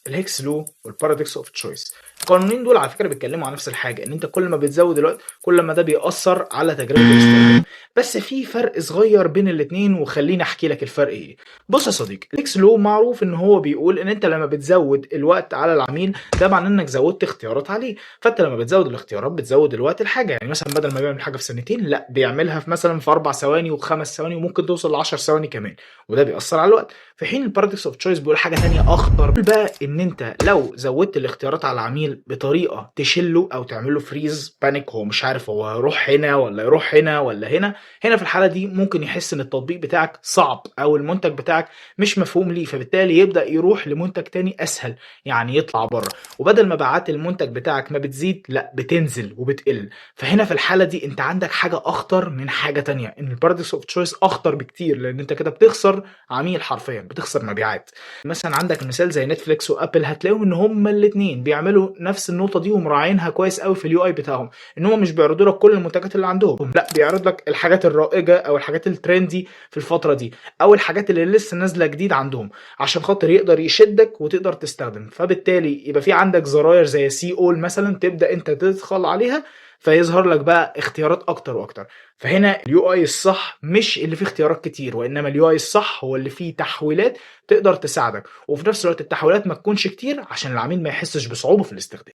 الهيكس لو والبارادوكس اوف تشويس. القانونين دول على فكره بيتكلموا عن نفس الحاجه، ان انت كل ما بتزود الوقت كل ما ده بيأثر على تجربه الاستخدام. بس في فرق صغير بين الاثنين، وخليني احكي لك الفرق ايه. بص يا صديقي، الهيكس لو معروف ان هو بيقول ان انت لما بتزود الوقت على العميل ده معناه انك زودت اختيارات عليه. فانت لما بتزود الاختيارات بتزود الوقت الحاجه، يعني مثلا بدل ما بيعمل حاجه في ثانيتين لا بيعملها في مثلا في 4 ثواني وخمس ثواني وممكن توصل ل 10 ثواني كمان، وده بيأثر على الوقت. في حين البارادوكس اوف تشويس بيقول حاجه تانية اخطر، بيقول بقى ان انت لو زودت الاختيارات على العميل بطريقه تشله او تعمله فريز بانيك، هو مش عارف هو يروح هنا ولا يروح هنا ولا هنا. هنا في الحاله دي ممكن يحس ان التطبيق بتاعك صعب او المنتج بتاعك مش مفهوم ليه، فبالتالي يبدا يروح لمنتج تاني اسهل، يعني يطلع بره. وبدل ما مبيعات المنتج بتاعك ما بتزيد لا بتنزل وبتقل. فهنا في الحاله دي انت عندك حاجه اخطر من حاجه تانية، ان البارادوكس اوف تشويس اخطر بكتير، لان انت كده بتخسر عميل، حرفيا بتخسر مبيعات. مثلا عندك مثال زي نتفليكس وابل، هتلاقيهم ان هما الاثنين بيعملوا نفس النقطه دي ومراعينها كويس قوي في اليو اي بتاعهم، ان هم مش بيعرضوا لك كل المنتجات اللي عندهم، لا بيعرض لك الحاجات الرائجه او الحاجات الترندي في الفتره دي، او الحاجات اللي لسه نازله جديد عندهم، عشان خاطر يقدر يشدك وتقدر تستخدم. فبالتالي يبقى في عندك زراير زي سي اول مثلا تبدا انت تدخل عليها، فيظهر لك بقى اختيارات اكتر واكتر. فهنا اليو اي الصح مش اللي فيه اختيارات كتير، وانما اليو اي الصح هو اللي فيه تحويلات تقدر تساعدك، وفي نفس الوقت التحويلات ما تكونش كتير عشان العميل ما يحسش بصعوبة في الاستخدام.